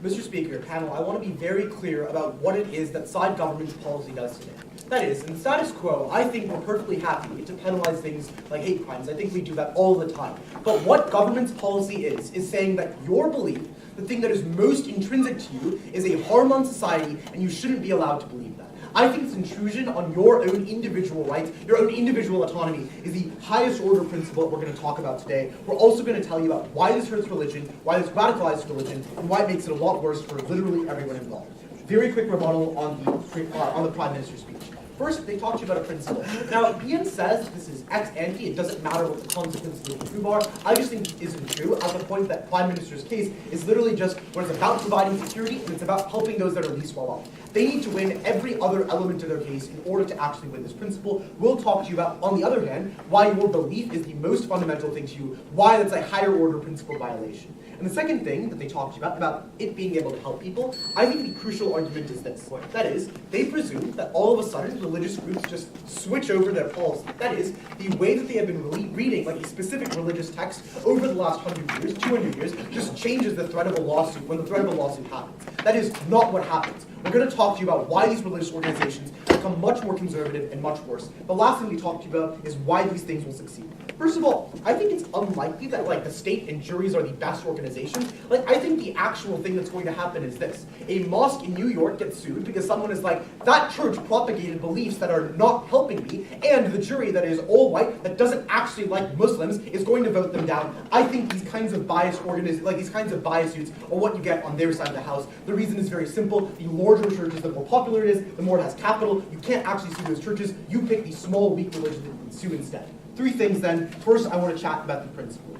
Mr. Speaker, panel, I want to be very clear about what it is that side government's policy does today. That is, in the status quo, I think we're perfectly happy to penalize things like hate crimes. I think we do that all the time. But what government's policy is saying that your belief, the thing that is most intrinsic to you, is a harm on society, and you shouldn't be allowed to believe that. I think this intrusion on your own individual rights, your own individual autonomy, is the highest order principle that we're going to talk about today. We're also going to tell you about why this hurts religion, why this radicalizes religion, and why it makes it a lot worse for literally everyone involved. Very quick rebuttal on the Prime Minister's speech. First, they talked to you about a principle. Now, Ian says this is ex ante, it doesn't matter what the consequences of the prove are. I just think it isn't true, at the point that Prime Minister's case is literally just when it's about providing security and it's about helping those that are least well off. They need to win every other element of their case in order to actually win this principle. We'll talk to you about, on the other hand, why your belief is the most fundamental thing to you, why that's a higher order principle violation. And the second thing that they talked to you about it being able to help people, I think the crucial argument is this. That is, they presume that all of a sudden religious groups just switch over their policy. That is, the way that they have been reading like a specific religious text over the last 100 years, 200 years, just changes the threat of a lawsuit when the threat of a lawsuit happens. That is not what happens. We're going to talk to you about why these religious organizations become much more conservative and much worse. The last thing we talk to you about is why these things will succeed. First of all, I think it's unlikely that the state and juries are the best organizations. I think the actual thing that's going to happen is this. A mosque in New York gets sued because someone is like, that church propagated beliefs that are not helping me, and the jury that is all white, that doesn't actually like Muslims, is going to vote them down. I think these kinds of bias suits are what you get on their side of the house. The reason is very simple. The larger churches, the more popular it is, the more it has capital. You can't actually sue those churches. You pick the small, weak religions that you can sue instead. Three things then. First, I want to chat about the principle.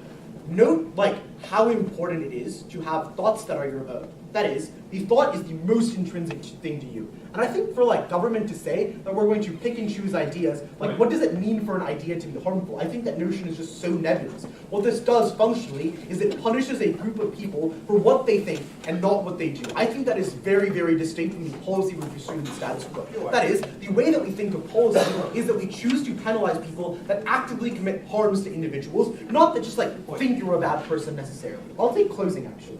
Note, how important it is to have thoughts that are your own. That is, the thought is the most intrinsic thing to you. And I think for government to say that we're going to pick and choose ideas, what does it mean for an idea to be harmful? I think that notion is just so nebulous. What this does functionally is it punishes a group of people for what they think and not what they do. I think that is very, very distinct from the policy we pursue in the status quo. That is, the way that we think of policy is that we choose to penalize people that actively commit harms to individuals, not that just think you're a bad person necessarily. I'll take closing actually.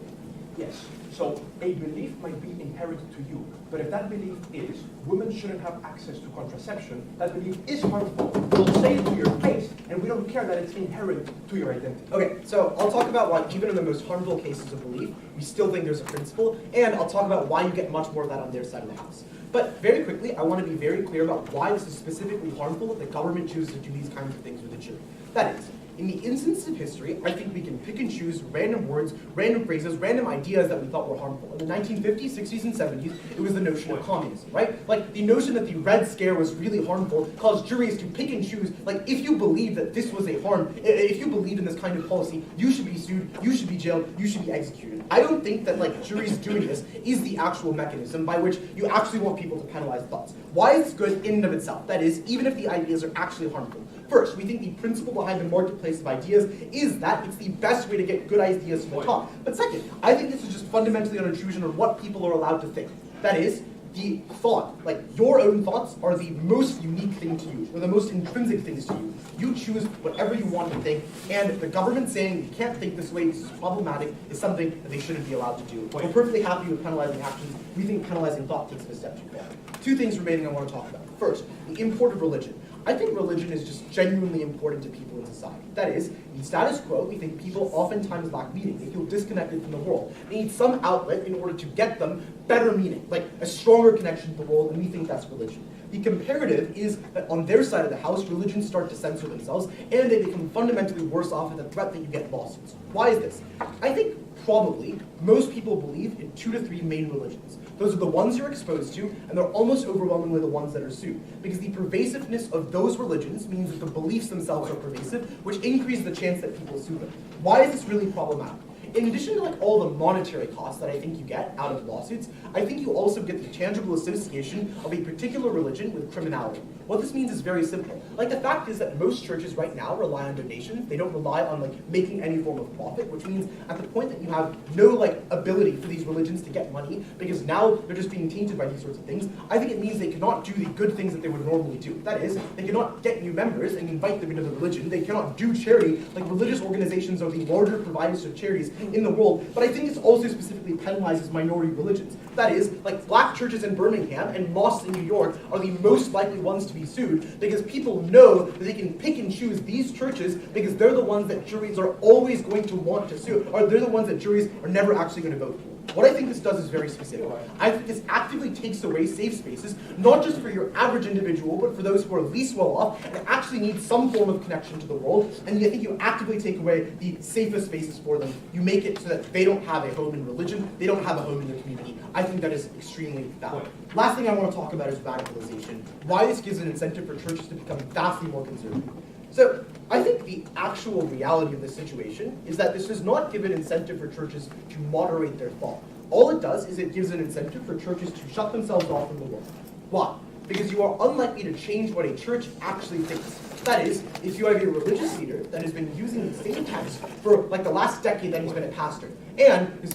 Yes. So a belief might be inherited to you, but if that belief is women shouldn't have access to contraception, that belief is harmful. We'll say it to your face, and we don't care that it's inherent to your identity. Okay, so I'll talk about why even in the most harmful cases of belief, we still think there's a principle, and I'll talk about why you get much more of that on their side of the house. But very quickly, I want to be very clear about why this is specifically harmful that the government chooses to do these kinds of things with the jury. That is, in the instance of history, I think we can pick and choose random words, random phrases, random ideas that we thought were harmful. In the 1950s, 60s, and 70s, it was the notion of communism, right? The notion that the Red Scare was really harmful caused juries to pick and choose, if you believe that this was a harm, if you believe in this kind of policy, you should be sued, you should be jailed, you should be executed. I don't think that juries doing this is the actual mechanism by which you actually want people to penalize thoughts. Why is this good in and of itself? That is, even if the ideas are actually harmful. First, we think the principle behind the marketplace of ideas is that it's the best way to get good ideas from the top. But second, I think this is just fundamentally an intrusion on what people are allowed to think. That is, the thought, your own thoughts are the most unique thing to you, or the most intrinsic things to you. You choose whatever you want to think, and the government saying you can't think this way, this is problematic, is something that they shouldn't be allowed to do. We're perfectly happy with penalizing actions. We think penalizing thought takes it a step too far. Two things remaining I want to talk about. First, the import of religion. I think religion is just genuinely important to people in society. That is, in status quo, we think people oftentimes lack meaning. They feel disconnected from the world. They need some outlet in order to get them better meaning, a stronger connection to the world, and we think that's religion. The comparative is that on their side of the house, religions start to censor themselves, and they become fundamentally worse off at the threat that you get lawsuits. Why is this? I think probably most people believe in 2 to 3 main religions. Those are the ones you're exposed to, and they're almost overwhelmingly the ones that are sued. Because the pervasiveness of those religions means that the beliefs themselves are pervasive, which increases the chance that people sue them. Why is this really problematic? In addition to all the monetary costs that I think you get out of lawsuits, I think you also get the tangible association of a particular religion with criminality. What this means is very simple. Like, the fact is that most churches right now rely on donations. They don't rely on making any form of profit, which means at the point that you have no ability for these religions to get money, because now they're just being tainted by these sorts of things, I think it means they cannot do the good things that they would normally do. That is, they cannot get new members and invite them into the religion. They cannot do charity. Religious organizations are the larger providers of charities in the world, but I think this also specifically penalizes minority religions. That is, black churches in Birmingham and mosques in New York are the most likely ones to be sued, because people know that they can pick and choose these churches because they're the ones that juries are always going to want to sue, or they're the ones that juries are never actually going to vote for. What I think this does is very specific. I think this actively takes away safe spaces, not just for your average individual, but for those who are least well off and actually need some form of connection to the world. And I think you actively take away the safest spaces for them. You make it so that they don't have a home in religion, they don't have a home in their community. I think that is extremely valid. Last thing I want to talk about is radicalization. Why this gives an incentive for churches to become vastly more conservative. So I think the actual reality of this situation is that this does not give an incentive for churches to moderate their thought. All it does is it gives an incentive for churches to shut themselves off from the world. Why? Because you are unlikely to change what a church actually thinks. That is, if you have a religious leader that has been using the same text for the last decade that he's been a pastor, and is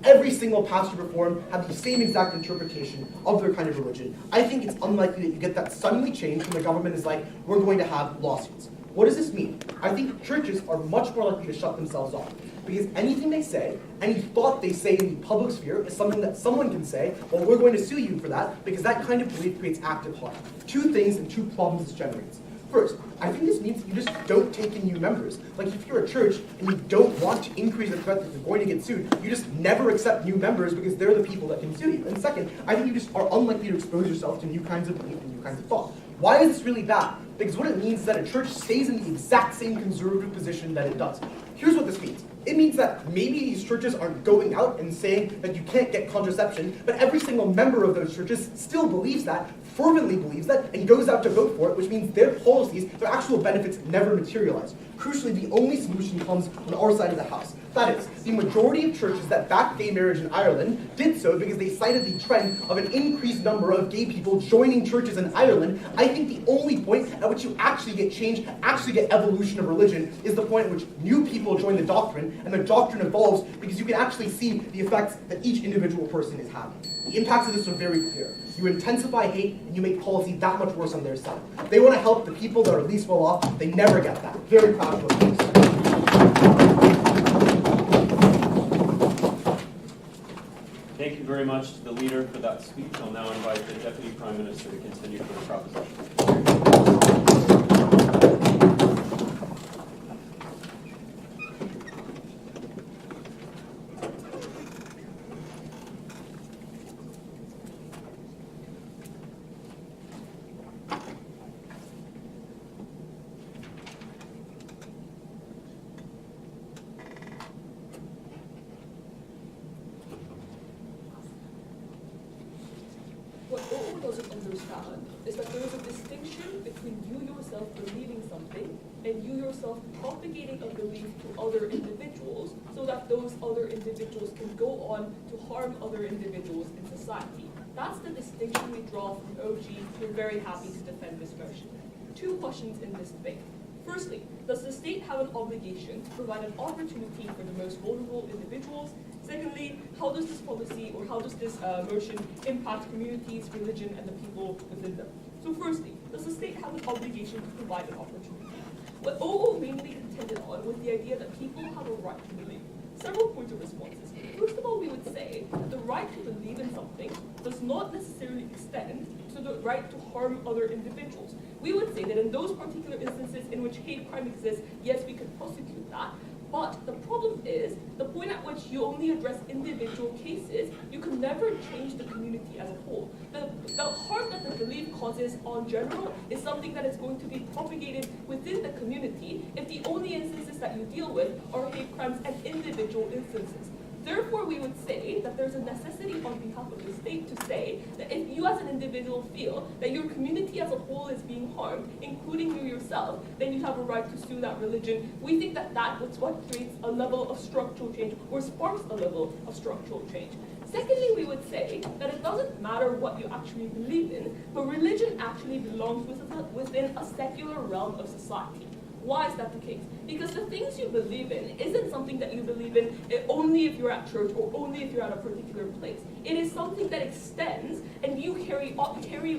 every single pastor before him had the same exact interpretation of their kind of religion, I think it's unlikely that you get that suddenly changed when the government is we're going to have lawsuits. What does this mean? I think churches are much more likely to shut themselves off, because anything they say, any thought they say in the public sphere is something that someone can say, well, we're going to sue you for that, because that kind of belief creates active harm. Two things and two problems this generates. First, I think this means that you just don't take in new members. If you're a church and you don't want to increase the threat that you're going to get sued, you just never accept new members because they're the people that can sue you. And second, I think you just are unlikely to expose yourself to new kinds of belief and new kinds of thought. Why is this really bad? Because what it means is that a church stays in the exact same conservative position that it does. Here's what this means. It means that maybe these churches aren't going out and saying that you can't get contraception, but every single member of those churches still believes that, fervently believes that, and goes out to vote for it, which means their policies, their actual benefits never materialize. Crucially, the only solution comes on our side of the house. That is, the majority of churches that backed gay marriage in Ireland did so because they cited the trend of an increased number of gay people joining churches in Ireland. I think the only point at which you actually get change, actually get evolution of religion, is the point at which new people join the doctrine, and the doctrine evolves because you can actually see the effects that each individual person is having. The impacts of this are very clear. You intensify hate, and you make policy that much worse on their side. They want to help the people that are least well off. They never get that. Very proud of this. Thank you very much to the leader for that speech. I'll now invite the Deputy Prime Minister to continue for the proposition. What Owen doesn't understand is that there is a distinction between you yourself believing something and you yourself propagating a belief to other individuals so that those other individuals can go on to harm other individuals in society. That's the distinction we draw from OG. We're very happy to defend this motion. Two questions in this debate. Firstly, does the state have an obligation to provide an opportunity for the most vulnerable individuals? Secondly, how does this policy or how does this motion impact communities, religion, and the people within them? So firstly, does the state have an obligation to provide an opportunity? What OO mainly contended on was the idea that people have a right to believe. Several points of responses. First of all, we would say that the right to believe in something does not necessarily extend to the right to harm other individuals. We would say that in those particular instances in which hate crime exists, yes, we could prosecute that. But the problem is, the point at which you only address individual cases, you can never change the community as a whole. The harm that the belief causes on general is something that is going to be propagated within the community if the only instances that you deal with are hate crimes and individual instances. Therefore, we would say that there's a necessity on behalf of the state to say that if you as an individual feel that your community as a whole is being harmed, including you yourself, then you have a right to sue that religion. We think that that is what creates a level of structural change or sparks a level of structural change. Secondly, we would say that it doesn't matter what you actually believe in, but religion actually belongs within a secular realm of society. Why is that the case? Because the things you believe in isn't something that you believe in only if you're at church or only if you're at a particular place. It is something that extends, and you carry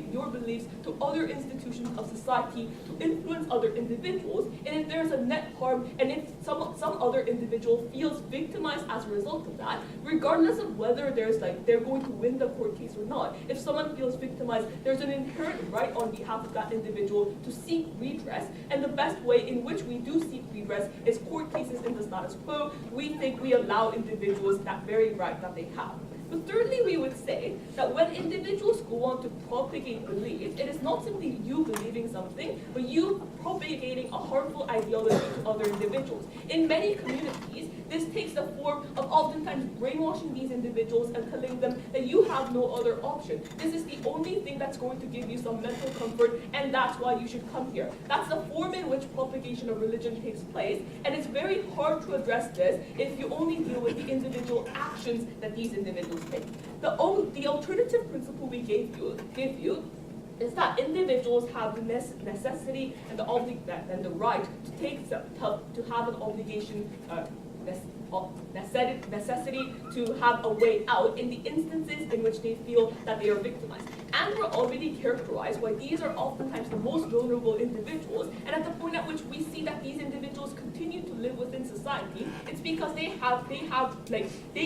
your beliefs to other institutions of society to influence other individuals. And if there's a net harm, and if some other individual feels victimized as a result of that, regardless of whether they're going to win the court case or not, if someone feels victimized, there's an inherent right on behalf of that individual to seek redress. And the best way in which we do seek redress is court cases in the status quo. We think we allow individuals that very right that they have. But thirdly, we would say that when individuals go on to propagate belief, it is not simply you believing something, but you propagating a harmful ideology to other individuals. In many communities, this takes the form of oftentimes brainwashing these individuals and telling them that you have no other option. This is the only thing that's going to give you some mental comfort, and that's why you should come here. That's the form in which propagation of religion takes place, and it's very hard to address this if you only deal with the individual actions that these individuals take. The alternative principle we give you is that individuals have the necessity and the right to have an obligation, necessity to have a way out in the instances in which they feel that they are victimized. And we're already characterized why these are oftentimes the most vulnerable individuals, and at the point at which we see that these individuals continue to live within society, it's because they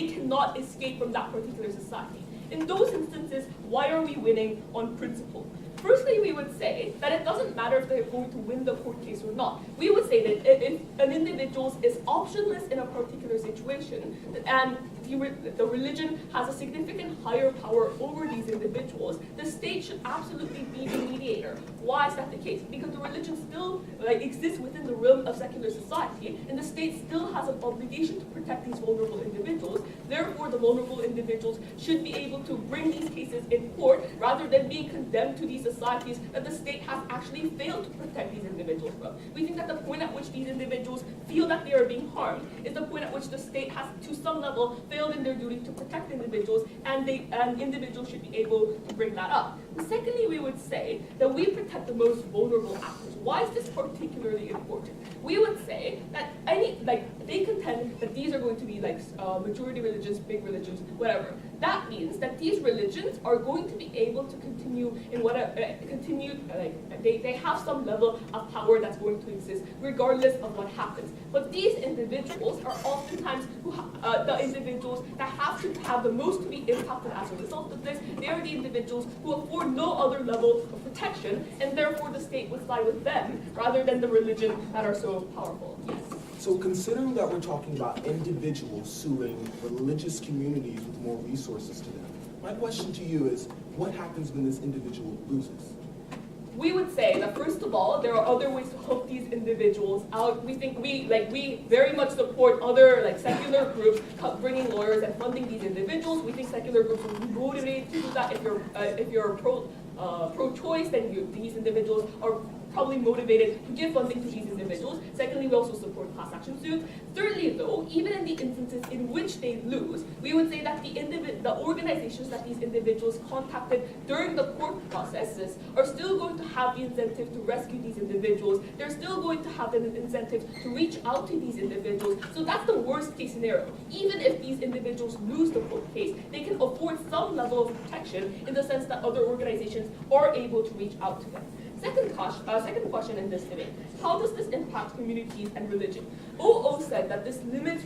cannot escape from that particular society. In those instances, why are we winning on principle? Firstly, we would say that it doesn't matter if they're going to win the court case or not. We would say that if an individual is optionless in a particular situation, and the religion has a significant higher power over these individuals, the state should absolutely be the mediator. Why is that the case? Because the religion still exists within the realm of secular society, and the state still has an obligation to protect these vulnerable individuals. Therefore, the vulnerable individuals should be able to bring these cases in court rather than being condemned to these societies that the state has actually failed to protect these individuals from. We think that the point at which these individuals feel that they are being harmed is the point at which the state has, to some level, failed in their duty to protect individuals, and individuals should be able to bring that up. And secondly, we would say that we protect the most vulnerable actors. Why is this particularly important? We would say that they contend that these are going to be majority religions, big religions, whatever. That means that these religions are going to be able to continue in they have some level of power that's going to exist regardless of what happens. But these individuals are oftentimes the individuals that have to have the most to be impacted as a result of this. They are the individuals who afford no other level of protection, and therefore the state would side with them rather than the religion that are so powerful. Yes. So considering that we're talking about individuals suing religious communities with more resources to them, my question to you is, what happens when this individual loses? We would say that first of all, there are other ways to help these individuals out. We think we very much support other secular groups bringing lawyers and funding these individuals. We think secular groups will be motivated to do that. If you're pro-choice, then these individuals are probably motivated to give funding to these individuals. Secondly, we also support class action suits. Thirdly, though, even in the instances in which they lose, we would say that the organizations that these individuals contacted during the court processes are still going to have the incentive to rescue these individuals. They're still going to have an incentive to reach out to these individuals. So that's the worst case scenario. Even if these individuals lose the court case, they can afford some level of protection in the sense that other organizations are able to reach out to them. Second question in this debate: how does this impact communities and religion? OO said that this limits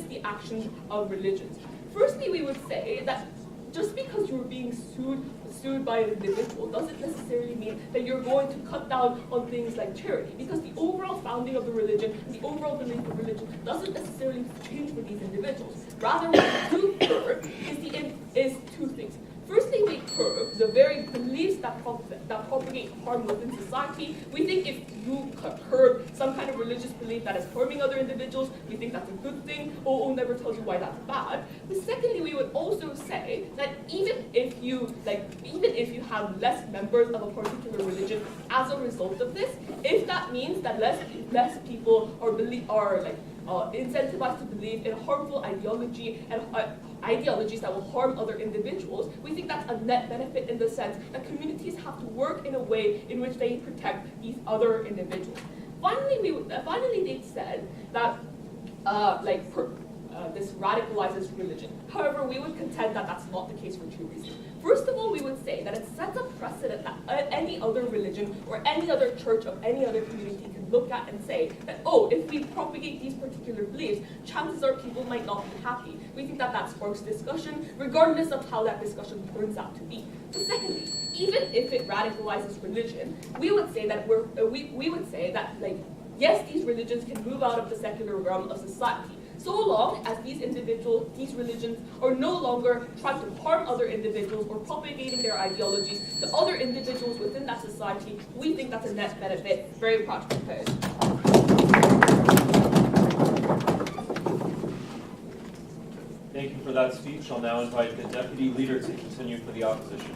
the actions of religions. Firstly, we would say that just because you're being sued by an individual doesn't necessarily mean that you're going to cut down on things like charity, because the overall founding of the religion, the overall belief of religion, doesn't necessarily change for these individuals. Rather, what we do curb is two things. Firstly, we curb the very beliefs that propagate harm within society. We think if you curb some kind of religious belief that is harming other individuals, we think that's a good thing. OO never tells you why that's bad. But secondly, we would also say that even if you have less members of a particular religion as a result of this, if that means that less people are incentivized to believe in harmful ideology ideologies that will harm other individuals, we think that's a net benefit in the sense that communities have to work in a way in which they protect these other individuals. Finally, they said that this radicalizes religion. However, we would contend that that's not the case for two reasons. First of all, we would say that it sets a precedent that any other religion or any other church of any other community can look at and say that, oh, if we propagate these particular beliefs, chances are people might not be happy. We think that that sparks discussion, regardless of how that discussion turns out to be. But secondly, even if it radicalizes religion, we would say that yes, these religions can move out of the secular realm of society, so long as these religions are no longer trying to harm other individuals or propagating their ideologies to other individuals within that society. We think that's a net benefit. Very proud to propose. Thank you for that speech. I'll now invite the Deputy Leader to continue for the opposition.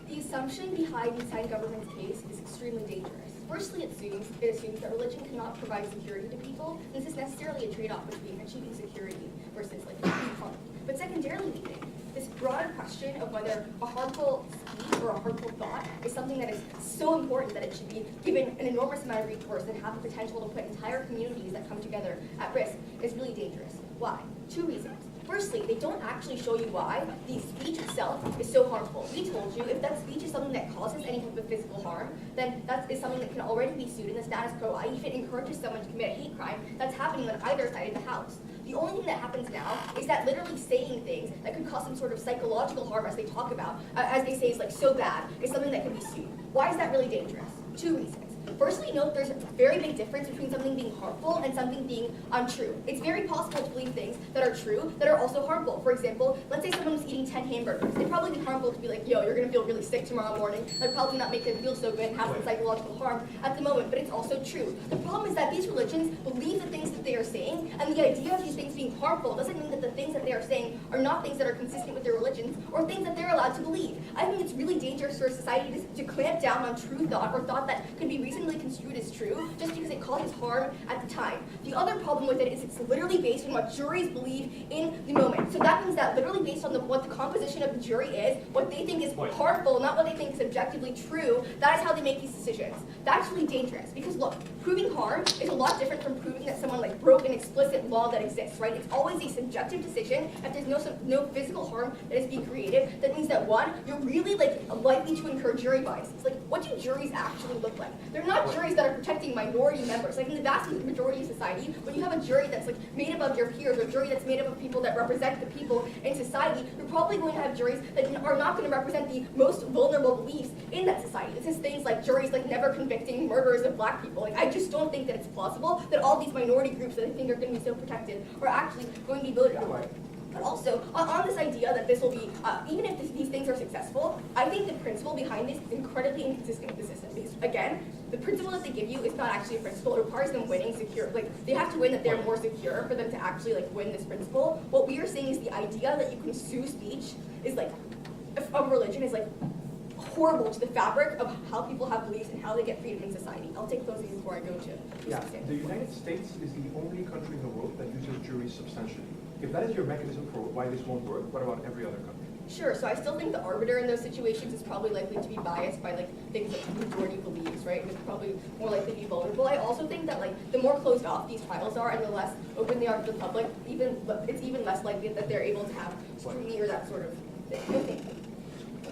The assumption behind the Thai government's case is extremely dangerous. Firstly, it assumes that religion cannot provide security to people. This is necessarily a trade-off between achieving security versus being harmed. But secondarily, we think this broader question of whether a harmful speech or a harmful thought is something that is so important that it should be given an enormous amount of recourse and have the potential to put entire communities that come together at risk is really dangerous. Why? Two reasons. Firstly, they don't actually show you why the speech itself is so harmful. We told you if that speech is something that causes any type of physical harm, then that is something that can already be sued in the status quo. If it encourages someone to commit a hate crime, that's happening on either side of the house. The only thing that happens now is that literally saying things that could cause some sort of psychological harm, as they talk about, as they say is so bad, is something that can be sued. Why is that really dangerous? Two reasons. Firstly, note there's a very big difference between something being harmful and something being untrue. It's very possible to believe things that are true that are also harmful. For example, let's say someone was eating 10 hamburgers. It'd probably be harmful to be like, yo, you're going to feel really sick tomorrow morning. That'd probably not make them feel so good and have some psychological harm at the moment, but it's also true. The problem is that these religions believe the things that they are saying, and the idea of these things being harmful doesn't mean that the things that they are saying are not things that are consistent with their religions or things that they're allowed to believe. I think it's really dangerous for society to clamp down on true thought or thought that could be reasonably construed as true just because it causes harm at the time. The other problem with it is it's literally based on what juries believe in the moment. So that means that literally based on what the composition of the jury is, what they think is harmful, not what they think is objectively true, that is how they make these decisions. That's really dangerous because look, proving harm is a lot different from proving that someone broke an explicit law that exists, right? It's always a subjective decision. If there's no physical harm that is being created, that means that one, you're really likely to incur jury biases. What do juries actually look like? They're not juries that are protecting minority members. In the vast majority of society, when you have a jury that's made up of your peers, or a jury that's made up of people that represent the people in society, you're probably going to have juries that are not going to represent the most vulnerable beliefs in that society. This is things like juries never convicting murderers of black people. I just don't think that it's plausible that all these minority groups that I think are going to be so protected are actually going to be voted on. But also, on this idea that this will be, even if these things are successful, I think the principle behind this is incredibly inconsistent with the system. Because, again, the principle that they give you is not actually a principle. It requires them winning secure. They have to win that they're more secure for them to actually, win this principle. What we are saying is the idea that you can sue speech is, of religion is, horrible to the fabric of how people have beliefs and how they get freedom in society. I'll take closing before I go to The United States is the only country in the world that uses juries substantially. If that is your mechanism for why this won't work, what about every other country? Sure, so I still think the arbiter in those situations is probably likely to be biased by things that the majority believes, right? It's probably more likely to be vulnerable. I also think that the more closed off these trials are and the less open they are to the public, it's even less likely that they're able to have scrutiny or that sort of thing.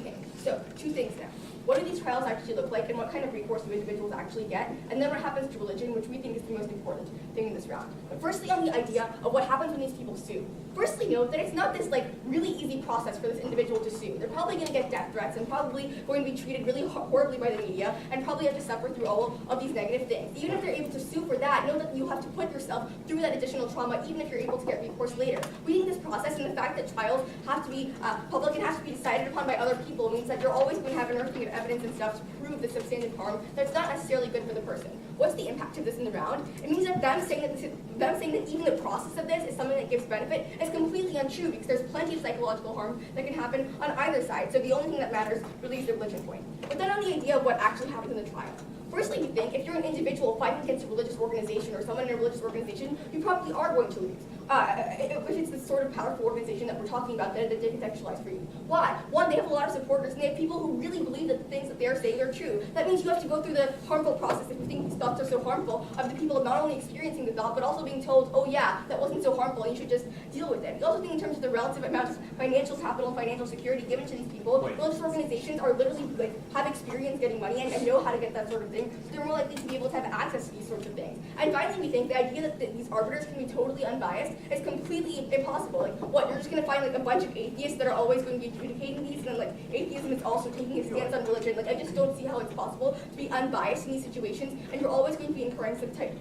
Okay, so two things now. What do these trials actually look like, and what kind of recourse do individuals actually get? And then what happens to religion, which we think is the most important thing in this round. But firstly, on the idea of what happens when these people sue. Firstly, note that it's not this really easy process for this individual to sue. They're probably going to get death threats and probably going to be treated really horribly by the media and probably have to suffer through all of these negative things. Even if they're able to sue for that, know that you have to put yourself through that additional trauma, even if you're able to get recourse later. We think this process and the fact that trials have to be public and have to be decided upon by other people means that you're always going to have an earthing of evidence and stuff to prove the substantive harm that's not necessarily good for the person. What's the impact of this in the round? It means that them saying that even the process of this is something that gives benefit is completely untrue, because there's plenty of psychological harm that can happen on either side. So the only thing that matters really is the religion point. But then on the idea of what actually happens in the trial. Firstly, we think if you're an individual fighting against a religious organization or someone in a religious organization, you probably are going to lose. If it's the sort of powerful organization that we're talking about that they contextualize for you. Why? One, they have a lot of supporters, and they have people who really believe that the things that they are saying are true. That means you have to go through the harmful process, if you think these thoughts are so harmful, of the people not only experiencing the thought, but also being told, oh yeah, that wasn't so harmful, and you should just deal with it. We also think in terms of the relative amount of financial capital and financial security given to these people, religious organizations are literally have experience getting money and know how to get that sort of thing, so they're more likely to be able to have access to these sorts of things. And finally, we think the idea that these arbiters can be totally unbiased is completely impossible. What, you're just going to find a bunch of atheists that are always going to be adjudicating these, and then atheism is also taking a stance on religion. I just don't see how it's possible to be unbiased in these situations, and you're always going to be incurring some type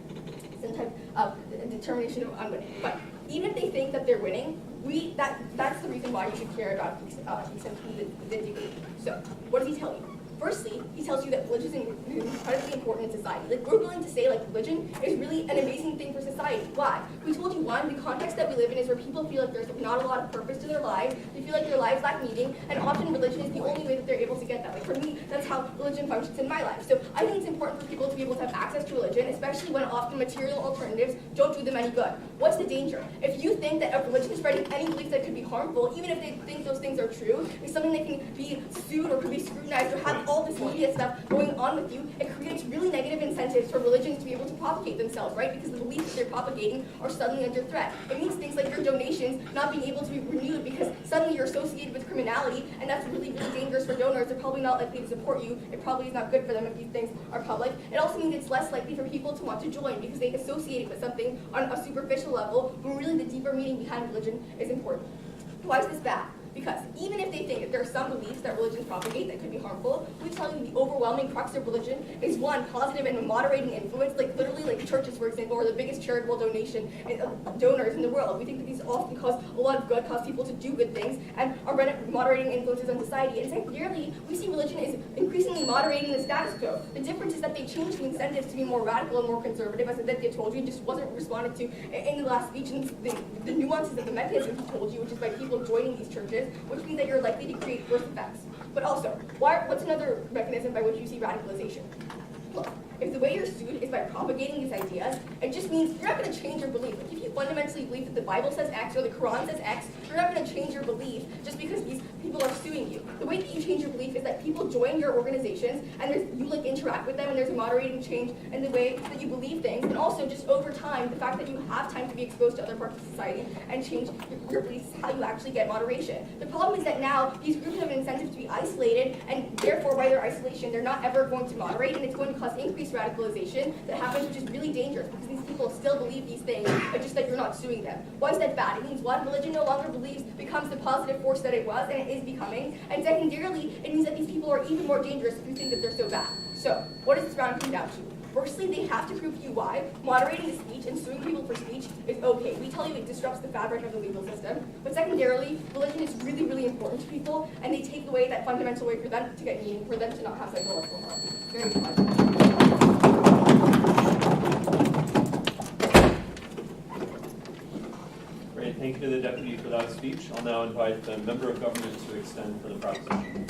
of determination of unwinning. But even if they think that they're winning, that's the reason why you should care about the degree. So, what does he tell you? Firstly, he tells you that religion is incredibly important in society. We're willing to say religion is really an amazing thing for society. Why? We told you, one, the context that we live in is where people feel like there's not a lot of purpose to their lives. They feel like their lives lack meaning, and often religion is the only way that they're able to get that. For me, that's how religion functions in my life. So I think it's important for people to be able to have access to religion, especially when often material alternatives don't do them any good. What's the danger? If you think that a religion is spreading any belief that could be harmful, even if they think those things are true, it's something that can be sued or could be scrutinized or have all this media stuff going on with you, it creates really negative incentives for religions to be able to propagate themselves, right? Because the beliefs that they're propagating are suddenly under threat. It means things like your donations not being able to be renewed because suddenly you're associated with criminality, and that's really, really dangerous for donors. They're probably not likely to support you. It probably is not good for them if these things are public. It also means it's less likely for people to want to join because they associate it with something on a superficial level, when really the deeper meaning behind religion is important. Why is this bad? Because even if they think that there are some beliefs that religions propagate that could be harmful, we tell you the overwhelming crux of religion is one, positive and moderating influence, literally churches, for example, are the biggest charitable donors in the world. We think that these often cause a lot of good, cause people to do good things, and are moderating influences on society. And secondarily, we see religion is increasingly moderating the status quo. The difference is that they changed the incentives to be more radical and more conservative, as they told you, just wasn't responded to in the last speech, and the nuances of the mechanism he told you, which is by people joining these churches, which means that you're likely to create worse effects. But also, what's another mechanism by which you see radicalization? Look, if the way you're sued is by propagating these ideas, it just means you're not going to change your belief. If you fundamentally believe that the Bible says X or the Quran says X, you're not going to change your belief just because these people are suing you. The way that you change your belief is that people join your organizations, and you interact with them, and there's a moderating change in the way that you believe things. And also, just over time, the fact that you have time to be exposed to other parts of society and change your beliefs is how you actually get moderation. The problem is that now these groups have an incentive to be isolated, and therefore, by their isolation, they're not ever going to moderate, and it's going to cause increased radicalization that happens, which is really dangerous because these people still believe these things, but just that you're not suing them. Why is that bad? It means one, religion no longer becomes the positive force that it was, and it is becoming. And secondarily, it means that these people are even more dangerous if you think that they're so bad. So, what does this round come down to? Firstly, they have to prove to you why moderating the speech and suing people for speech is okay. We tell you it disrupts the fabric of the legal system. But secondarily, religion is really, really important to people, and they take away that fundamental way for them to get meaning, for them to not have psychological harm. Very much. Great, thank you to the deputy for that speech. I'll now invite the member of government to extend for the proposition.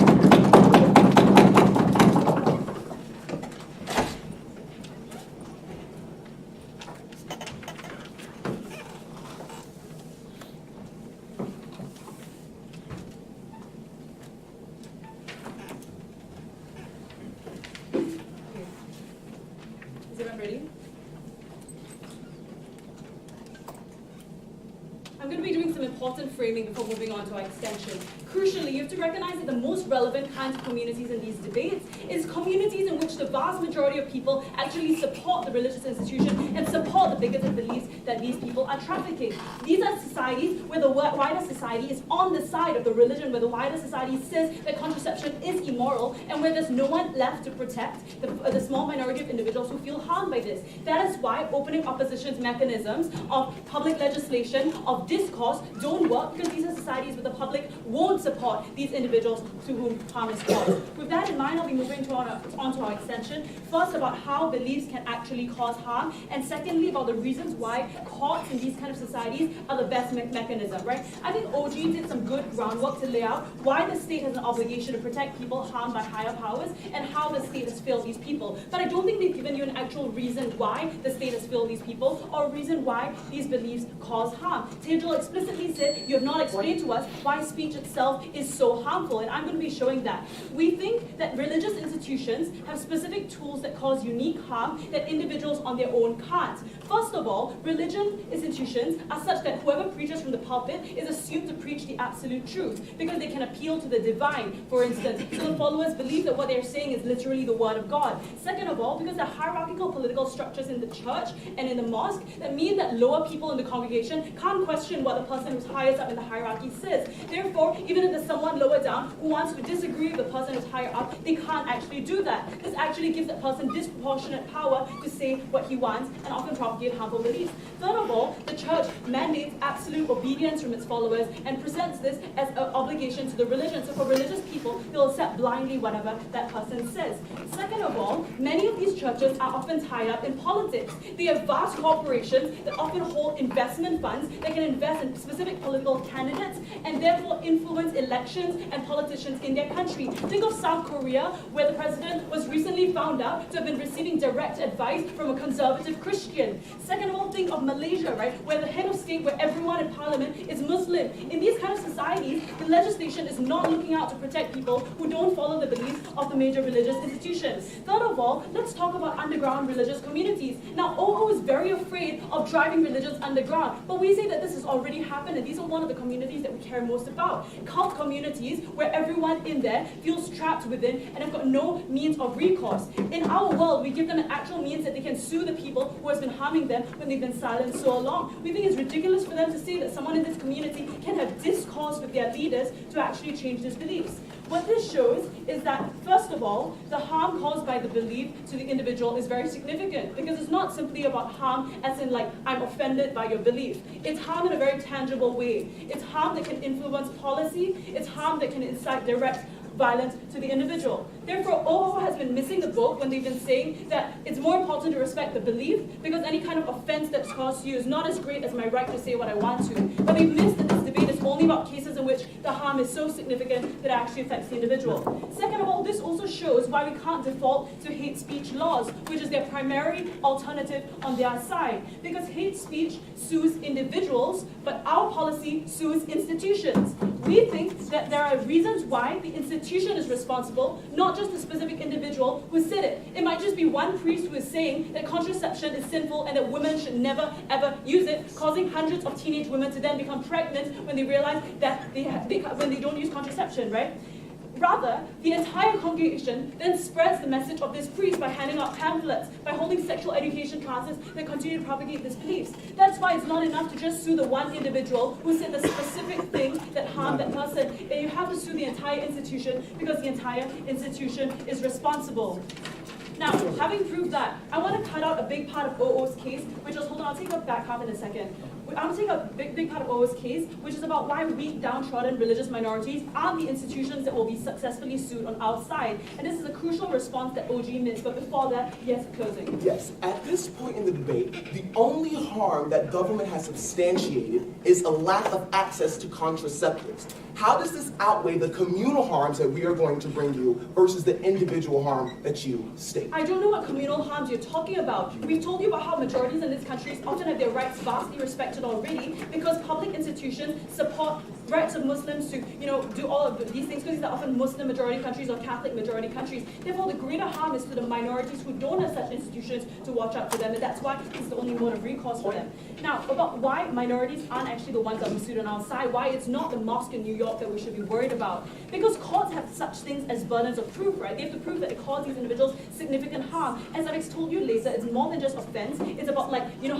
Is everyone ready? I'm going to be doing some important framing before moving on to our extension. Crucially, you have to recognize that the most relevant kinds of communities in these debates is communities in which the vast majority of people actually support the religious institution and support the bigoted beliefs that these people are trafficking. These are societies where the wider society is on the side of the religion, where the wider society says that contraception is immoral, and where there's no one left to protect the small minority of individuals who feel harmed by this. That is why opening opposition's mechanisms of public legislation, of discourse, don't work, because these are societies where the public won't support these individuals to whom harm is caused. With that in mind, I'll be moving on to our extension. First, about how beliefs can actually cause harm, and secondly, about the reasons why courts in these kind of societies are the best mechanism, right? I think OG did some good groundwork to lay out why the state has an obligation to protect people harmed by higher powers and how the state has failed these people. But I don't think they've given you an actual reason why the state has failed these people or a reason why these beliefs cause harm. Tejal explicitly said, you have not explained to us why speech itself is so harmful, and I'm going to be showing that. We think that religious institutions have specific tools that cause unique harm that individuals on their own can't. First of all, religion institutions are such that whoever preaches from the pulpit is assumed to preach the absolute truth because they can appeal to the divine, for instance. So the followers believe that what they're saying is literally the word of God. Second of all, because the hierarchical political structures in the church and in the mosque that mean that lower people in the congregation can't question what the person who's highest up in the hierarchy says. Therefore, even if there's someone lower down who wants to disagree with the person who's higher up, they can't actually do that. This actually gives that person disproportionate power to say what he wants and often propagate harmful beliefs. Third of all, the church mandates absolute obedience from its followers and presents this as an obligation to the religion. So for religious people, they'll accept blindly whatever that person says. Second of all, many of these churches are often tied up in politics. They have vast corporations that often hold investment funds that can invest in specific political candidates and therefore influence elections and politicians in their country. Think of South Korea, where the president was recently found out to have been receiving direct advice from a conservative Christian. Second of all, think of Malaysia, right, where the head of state, where everyone in parliament is Muslim. In these kind of societies, the legislation is not looking out to protect people who don't follow the beliefs of the major religious institutions. Third of all, let's talk about underground religious communities. Now, OO is very afraid of driving religions underground, but we say that this has already happened, and these are one of the communities that we care most about. Cult communities where everyone in there feels trapped within and have got no means of recourse. In our world, we give them an actual means that they can sue the people who has been harming them when they've been silent so long. We think it's ridiculous for them to say that someone in this community can have discourse with their leaders to actually change these beliefs. What this shows is that, first of all, the harm caused by the belief to the individual is very significant, because it's not simply about harm as in like, I'm offended by your belief. It's harm in a very tangible way. It's harm that can influence policy. It's harm that can incite direct violence to the individual. Therefore, OO has been missing the boat when they've been saying that it's more important to respect the belief because any kind of offense that's caused to you is not as great as my right to say what I want to. But they've missed that this debate is only about cases in which the harm is so significant that it actually affects the individual. Second of all, this also shows why we can't default to hate speech laws, which is their primary alternative on their side. Because hate speech sues individuals, but our policy sues institutions. We think that there are reasons why the institution is responsible, not just the specific individual who said it. It might just be one priest who is saying that contraception is sinful and that women should never ever use it, causing hundreds of teenage women to then become pregnant when they realize that when they don't use contraception, right? Rather, the entire congregation then spreads the message of this priest by handing out pamphlets, by holding sexual education classes that continue to propagate these beliefs. That's why it's not enough to just sue the one individual who said the specific thing that harmed that person. And you have to sue the entire institution because the entire institution is responsible. Now, having proved that, I want to cut out a big part of OO's case, which is, hold on, I'll take a back half in a second. I'm taking a big part of OO's case, which is about why weak, downtrodden religious minorities aren't the institutions that will be successfully sued on our side. And this is a crucial response that OG missed, but before that, yes, closing. Yes, at this point in the debate, the only harm that government has substantiated is a lack of access to contraceptives. How does this outweigh the communal harms that we are going to bring you versus the individual harm that you state? I don't know what communal harms you're talking about. We've told you about how majorities in these countries often have their rights vastly respected already because public institutions support rights of Muslims to, do all of these things, because these are often Muslim majority countries or Catholic majority countries. Therefore, the greater harm is to the minorities who don't have such institutions to watch out for them, and that's why it's the only mode of recourse for them. Now, about why minorities aren't actually the ones that we sued on our side, why it's not the mosque in New York that we should be worried about. Because courts have such things as burdens of proof, right? They have to prove that it caused these individuals significant harm. As I've told you, Lisa, it's more than just offense. It's about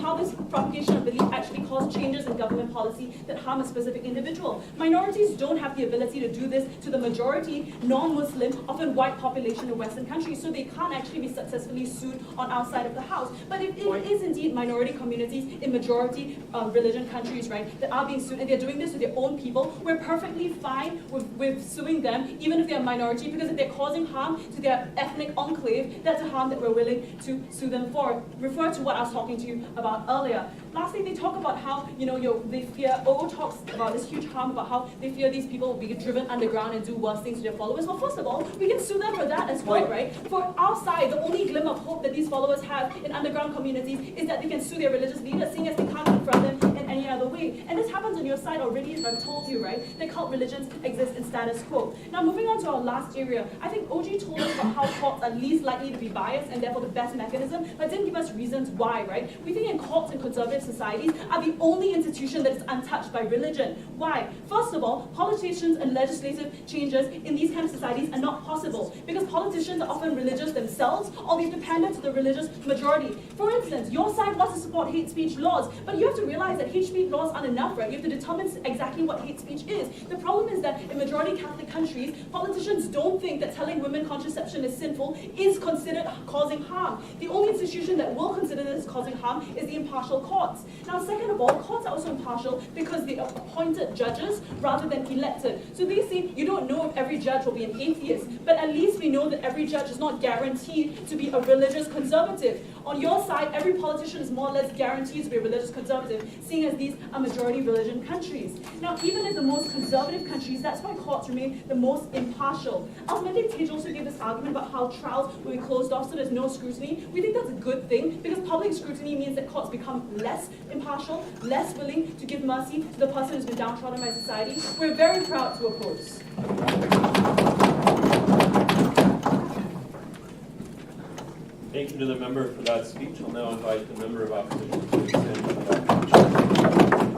how this propagation of belief actually caused changes in government policy that harm a specific individual. Minorities don't have the ability to do this to the majority non-Muslim, often white population in Western countries, so they can't actually be successfully sued on our side of the house. But if it is indeed minority communities in majority religion countries, right, that are being sued, and they're doing this to their own people, we're perfectly fine with suing them, even if they're a minority, because if they're causing harm to their ethnic enclave, that's a harm that we're willing to sue them for. Refer to what I was talking to you about earlier. Lastly, they talk about how, they fear, OO talks about this huge harm, about how they fear these people will be driven underground and do worse things to their followers. Well, first of all, we can sue them for that as well, right? For our side, the only glimmer of hope that these followers have in underground communities is that they can sue their religious leaders, seeing as they can't confront them in any other way. And this happens on your side already, as I've told you, right? That cult religions exist in status quo. Now, moving on to our last area, I think OG told us about how courts are least likely to be biased and therefore the best mechanism, but didn't give us reasons why, right? We think in courts and conservative societies are the only institution that is untouched by religion. Why? First of all, politicians and legislative changes in these kind of societies are not possible because politicians are often religious themselves or they're dependent to the religious majority. For instance, your side wants to support hate speech laws, but you have to realize that hate speech laws aren't enough, right? You have to determine exactly what hate speech is. The problem is that in majority Catholic countries, politicians don't think that telling women contraception is sinful is considered causing harm. The only institution that will consider this causing harm is the impartial courts. Now, second of all, courts are also impartial because they are appointed judges rather than elected. So they say you don't know if every judge will be an atheist, but at least we know that every judge is not guaranteed to be a religious conservative. On your side, every politician is more or less guaranteed to be a religious conservative, seeing as these are majority religion countries. Now, even in the most conservative countries, that's why courts remain the most impartial. Ultimately, Tej also gave this argument about how trials will be closed off so there's no scrutiny. We think that's a good thing because public scrutiny means that courts become less impartial, less willing to give mercy to the person who's been downtrodden by society. We're very proud to oppose. Thank you to the member for that speech. I'll now invite the member of opposition to extend that.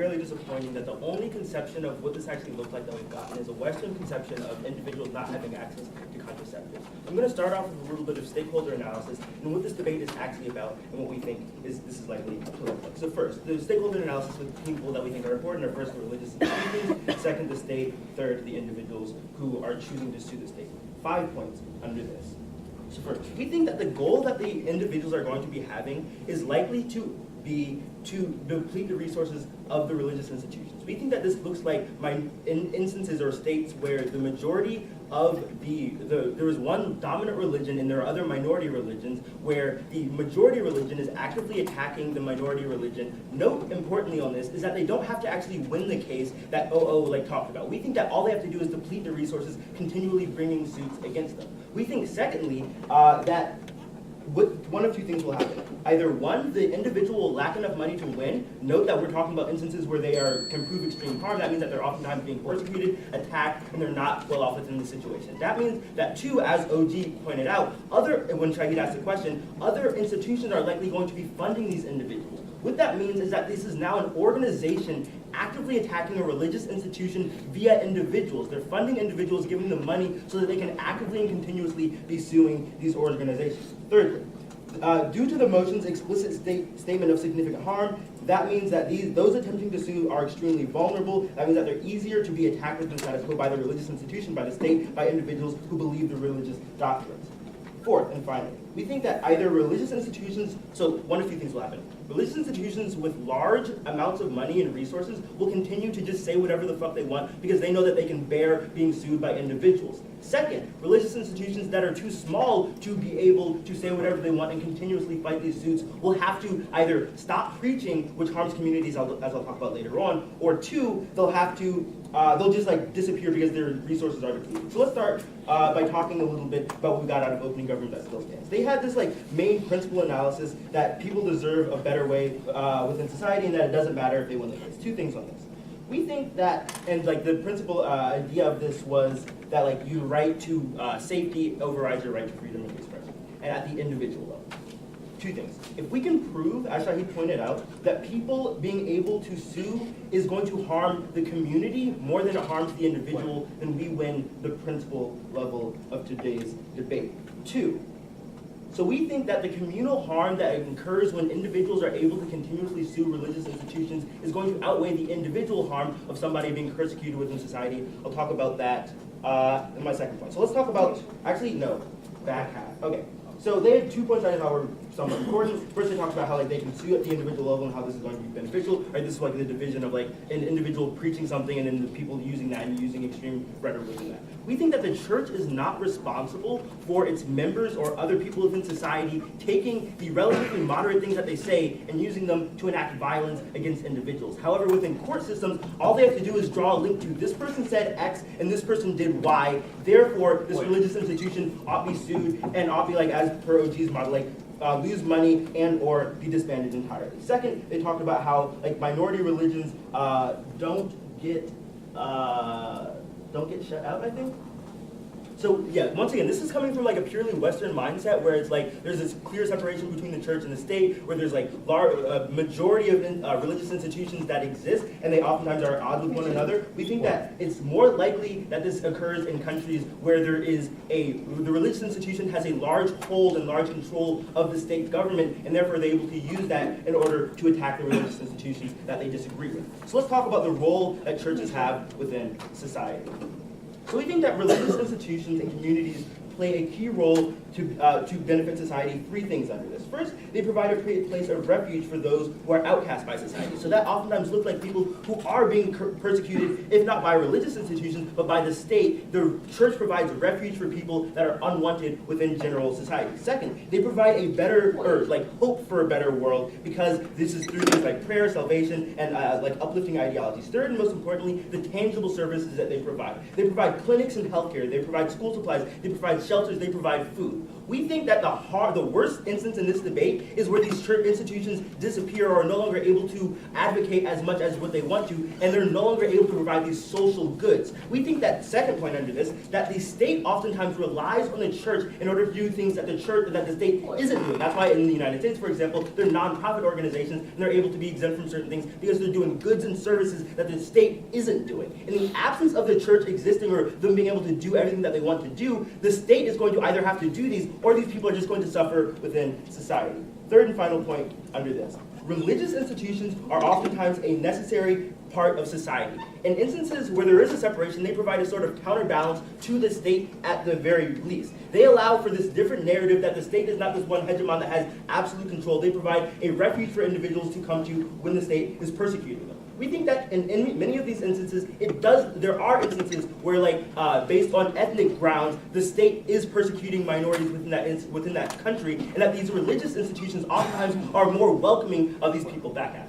fairly disappointing that the only conception of what this actually looked like that we've gotten is a Western conception of individuals not having access to contraceptives. I'm going to start off with a little bit of stakeholder analysis and what this debate is actually about and what we think this is likely to look like. So first, the stakeholder analysis with people that we think are important are first the religious institutions, second the state, third the individuals who are choosing to sue the state. 5 points under this. So first, we think that the goal that the individuals are going to be having is likely to be to deplete the resources of the religious institutions. We think that this looks like in instances or states where the majority of there is one dominant religion and there are other minority religions where the majority religion is actively attacking the minority religion. Note importantly on this is that they don't have to actually win the case that OO talked about. We think that all they have to do is deplete the resources, continually bringing suits against them. We think secondly that one of two things will happen. Either one, the individual will lack enough money to win. Note that we're talking about instances where they can prove extreme harm. That means that they're oftentimes being persecuted, attacked, and they're not well off within the situation. That means that two, as OG pointed out, when Shahid asked the question, other institutions are likely going to be funding these individuals. What that means is that this is now an organization actively attacking a religious institution via individuals. They're funding individuals, giving them money so that they can actively and continuously be suing these organizations. Thirdly, due to the motion's explicit statement of significant harm, that means that those attempting to sue are extremely vulnerable. That means that they're easier to be attacked within status quo by the religious institution, by the state, by individuals who believe the religious doctrines. Fourth, and finally, we think that either religious institutions, so one of two things will happen. Religious institutions with large amounts of money and resources will continue to just say whatever the fuck they want because they know that they can bear being sued by individuals. Second, religious institutions that are too small to be able to say whatever they want and continuously fight these suits will have to either stop preaching, which harms communities, as I'll talk about later on, or two, they'll just like disappear because their resources are depleted. So let's start by talking a little bit about what we got out of opening government that still stands. They had this like main principle analysis that people deserve a better way within society and that it doesn't matter if they win the case. Two things on this. We think that, and like the principal idea of this was that like your right to safety overrides your right to freedom of expression, and at the individual level. Two things. If we can prove, as Shahid pointed out, that people being able to sue is going to harm the community more than it harms the individual, then we win the principal level of today's debate. Two, so we think that the communal harm that occurs when individuals are able to continuously sue religious institutions is going to outweigh the individual harm of somebody being persecuted within society. I'll talk about that in my second point. So let's talk about, actually, no, back half. Okay. So they had 2 points I thought were somewhat important. First, they talked about how like they can sue at the individual level and how this is going to be beneficial. Right, this is like the division of like an individual preaching something and then the people using that and using extreme rhetoric within that. We think that the church is not responsible for its members or other people within society taking the relatively moderate things that they say and using them to enact violence against individuals. However, within court systems, all they have to do is draw a link to this person said X and this person did Y. Therefore, this religious institution ought to be sued and ought to be like, as per OG's model, like lose money and or be disbanded entirely. Second, they talked about how like minority religions don't get shut out, I think. So yeah, once again, this is coming from like a purely Western mindset where it's like there's this clear separation between the church and the state, where there's like a majority of religious institutions that exist, and they oftentimes are at odds with one another. We think that it's more likely that this occurs in countries where the religious institution has a large hold and large control of the state government, and therefore they're able to use that in order to attack the religious institutions that they disagree with. So let's talk about the role that churches have within society. So we think that religious institutions and communities play a key role to benefit society. Three things under this. First, they provide a place of refuge for those who are outcast by society. So that oftentimes looks like people who are being persecuted, if not by religious institutions, but by the state. The church provides a refuge for people that are unwanted within general society. Second, they provide a better, or like hope for a better world, because this is through things like prayer, salvation, and like uplifting ideologies. Third, and most importantly, the tangible services that they provide. They provide clinics and healthcare. They provide school supplies. They provide shelters. They provide food. We think that the worst instance in this debate is where these church institutions disappear or are no longer able to advocate as much as what they want to, and they're no longer able to provide these social goods. We think that second point under this, that the state oftentimes relies on the church in order to do things that the state isn't doing. That's why in the United States, for example, they're nonprofit organizations and they're able to be exempt from certain things because they're doing goods and services that the state isn't doing. In the absence of the church existing or them being able to do everything that they want to do, the state is going to either have to do these or these people are just going to suffer within society. Third and final point under this. Religious institutions are oftentimes a necessary part of society. In instances where there is a separation, they provide a sort of counterbalance to the state at the very least. They allow for this different narrative that the state is not this one hegemon that has absolute control. They provide a refuge for individuals to come to when the state is persecuting them. We think that in many of these instances, there are instances where, like, based on ethnic grounds, the state is persecuting minorities within that country, and that these religious institutions oftentimes are more welcoming of these people back at.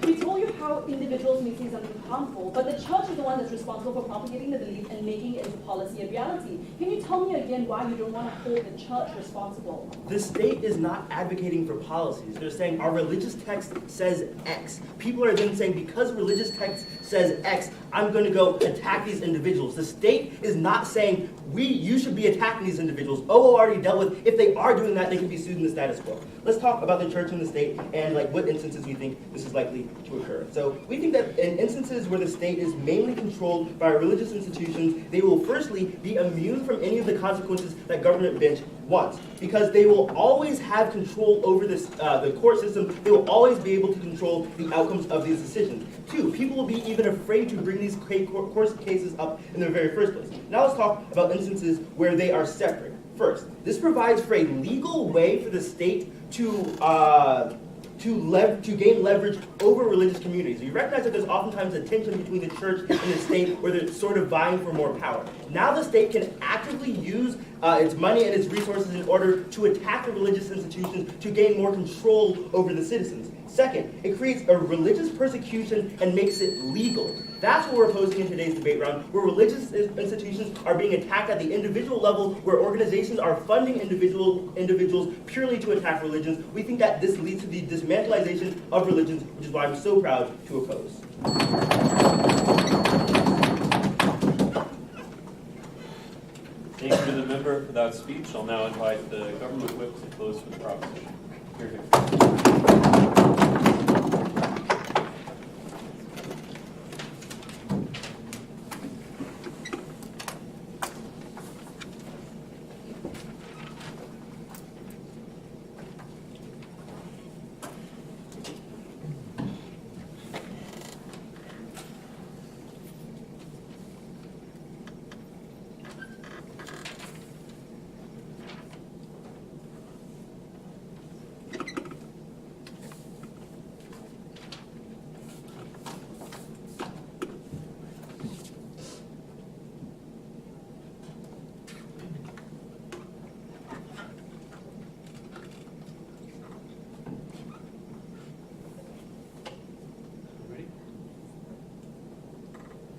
We told you how individuals may say something harmful, but the church is the one that's responsible for propagating the belief and making it into policy and reality. Can you tell me again why you don't want to hold the church responsible? The state is not advocating for policies. They're saying our religious text says X. People are then saying because religious text says X, I'm going to go attack these individuals. The state is not saying you should be attacking these individuals. OO already dealt with, if they are doing that, they can be sued in the status quo. Let's talk about the church and the state and like what instances we think this is likely to occur. So we think that in instances where the state is mainly controlled by religious institutions, they will firstly be immune from any of the consequences that government bench wants, because they will always have control over this, the court system. They will always be able to control the outcomes of these decisions. Two, people will be even afraid to bring these court cases up in the very first place. Now let's talk about instances where they are separate. First, this provides for a legal way for the state to to gain leverage over religious communities. You recognize that there's oftentimes a tension between the church and the state where they're sort of vying for more power. Now the state can actively use its money and its resources in order to attack the religious institutions to gain more control over the citizens. Second, it creates a religious persecution and makes it legal. That's what we're opposing in today's debate round, where religious institutions are being attacked at the individual level, where organizations are funding individuals purely to attack religions. We think that this leads to the dismantleization of religions, which is why I'm so proud to oppose. Thank you to the member for that speech. I'll now invite the government whip to close for the proposition. Here, here.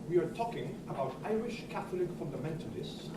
We are talking about Irish Catholic fundamentalists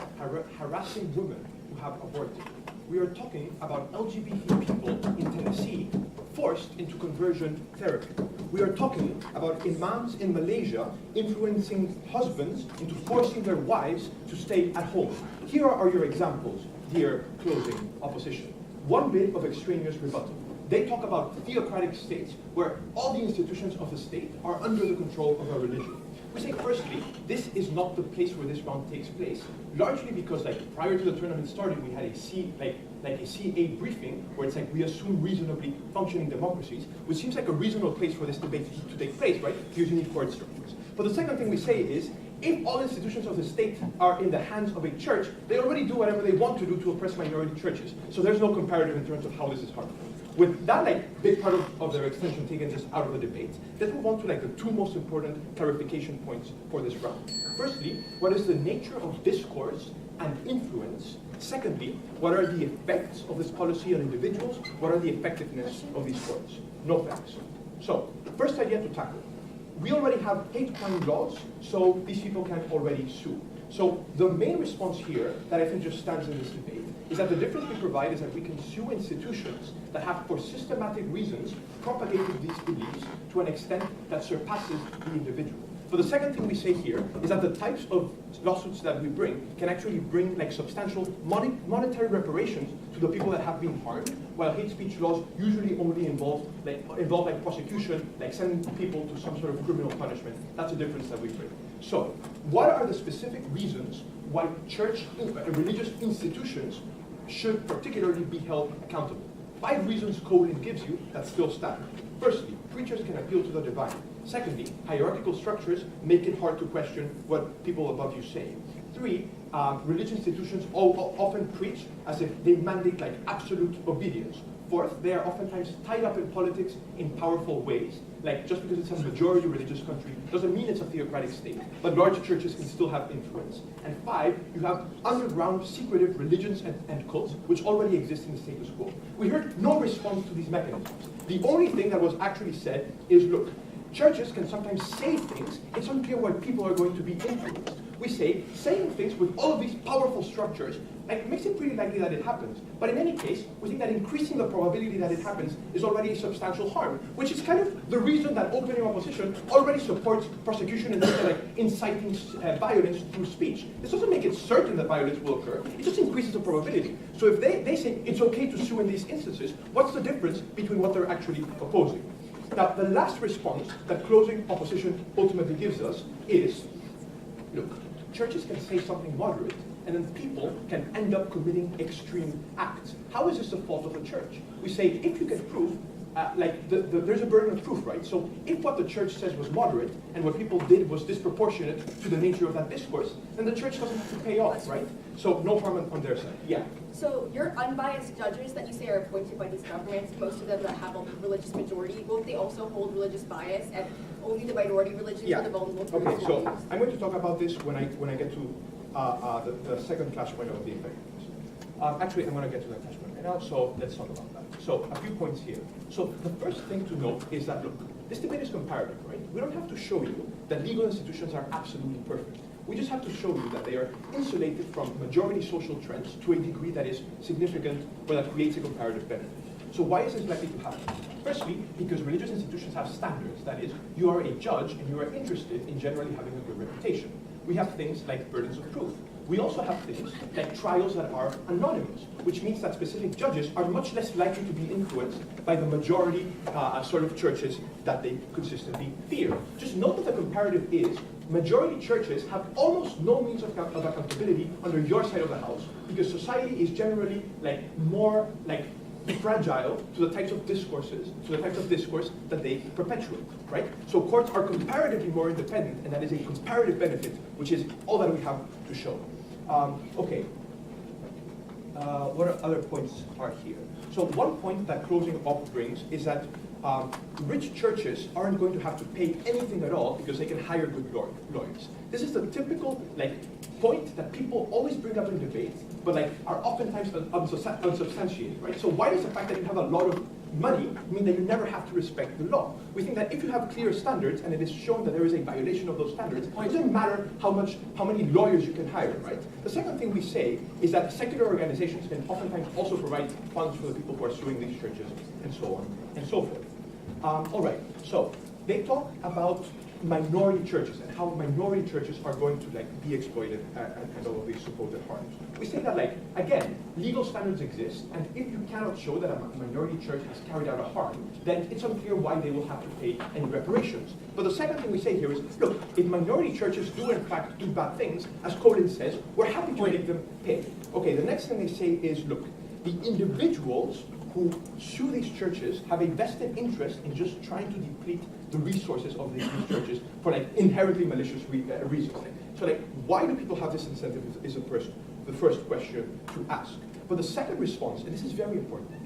harassing women who have aborted. We are talking about LGBT people in Tennessee forced into conversion therapy. We are talking about imams in Malaysia influencing husbands into forcing their wives to stay at home. Here are your examples, dear closing opposition. One bit of extraneous rebuttal. They talk about theocratic states where all the institutions of the state are under the control of a religion. We say, firstly, this is not the place where this round takes place, largely because, prior to the tournament starting, we had a CA briefing where it's we assume reasonably functioning democracies, which seems like a reasonable place for this debate to take place, right? Because you need court structures. But the second thing we say is, if all institutions of the state are in the hands of a church, they already do whatever they want to do to oppress minority churches. So there's no comparative in terms of how this is harmful. With that big part of their extension taken just out of the debate, let's move on to the two most important clarification points for this round. Firstly, what is the nature of discourse and influence? Secondly, what are the effects of this policy on individuals? What are the effectiveness of these courts? No thanks. So, first idea to tackle. We already have hate crime laws, so these people can already sue. So the main response here that I think just stands in this debate is that the difference we provide is that we can sue institutions that have, for systematic reasons, propagated these beliefs to an extent that surpasses the individual. But the second thing we say here is that the types of lawsuits that we bring can actually bring substantial monetary reparations to the people that have been harmed, while hate speech laws usually only involve prosecution, sending people to some sort of criminal punishment. That's a difference that we bring. So, what are the specific reasons why religious institutions should particularly be held accountable? 5 reasons Colin gives you that still stand. Firstly, preachers can appeal to the divine. Secondly, hierarchical structures make it hard to question what people above you say. 3, religious institutions often preach as if they mandate absolute obedience. 4th, they are oftentimes tied up in politics in powerful ways. Just because it's a majority religious country doesn't mean it's a theocratic state, but large churches can still have influence. And 5, you have underground secretive religions and cults which already exist in the status quo. We heard no response to these mechanisms. The only thing that was actually said is, look, churches can sometimes say things, it's unclear why people are going to be influenced. We say, saying things with all of these powerful structures makes it pretty likely that it happens. But in any case, we think that increasing the probability that it happens is already a substantial harm, which is kind of the reason that opening opposition already supports prosecution and inciting violence through speech. This doesn't make it certain that violence will occur, it just increases the probability. So if they say it's okay to sue in these instances, what's the difference between what they're actually opposing? Now, the last response that closing opposition ultimately gives us is, look, churches can say something moderate, and then people can end up committing extreme acts. How is this the fault of the church? We say, if you can prove there's a burden of proof, right? So if what the church says was moderate and what people did was disproportionate to the nature of that discourse, then the church doesn't have to pay off, right? So no harm on their side. Yeah. So your unbiased judges that you say are appointed by these governments, most of them that have a religious majority, won't they also hold religious bias, and only the minority religions are the vulnerable groups? Okay, so I'm going to talk about this when I get to the second flashpoint of the effectiveness. Actually, I'm going to get to that flashpoint right now, so let's talk about that. So a few points here. So the first thing to note is that, look, this debate is comparative, right? We don't have to show you that legal institutions are absolutely perfect. We just have to show you that they are insulated from majority social trends to a degree that is significant or that creates a comparative benefit. So why is this likely to happen? Firstly, because religious institutions have standards. That is, you are a judge and you are interested in generally having a good reputation. We have things like burdens of proof. We also have things like trials that are anonymous, which means that specific judges are much less likely to be influenced by the majority sort of churches that they consistently fear. Just note that the comparative is majority churches have almost no means of accountability under your side of the house because society is generally more fragile to the types of discourse that they perpetuate, right? So courts are comparatively more independent, and that is a comparative benefit, which is all that we have to show. Okay. What other points are here? So one point that closing up brings is that rich churches aren't going to have to pay anything at all because they can hire good lawyers. This is the typical point that people always bring up in debates, but are oftentimes unsubstantiated, right? So why does the fact that you have a lot of money mean that you never have to respect the law? We think that if you have clear standards and it is shown that there is a violation of those standards, it doesn't matter how many lawyers you can hire, right? The second thing we say is that secular organizations can oftentimes also provide funds for the people who are suing these churches, and so on and so forth. All right, so they talk about minority churches and how minority churches are going to be exploited and all of these supposed harms. We say that again, legal standards exist, and if you cannot show that a minority church has carried out a harm, then it's unclear why they will have to pay any reparations. But the second thing we say here is, look, if minority churches do in fact do bad things, as Colin says, we're happy to make them pay. Okay, the next thing they say is, look, the individuals who sue these churches have a vested interest in just trying to deplete the resources of these churches for inherently malicious reasons. So why do people have this incentive is the first question to ask. But the second response, and this is very important,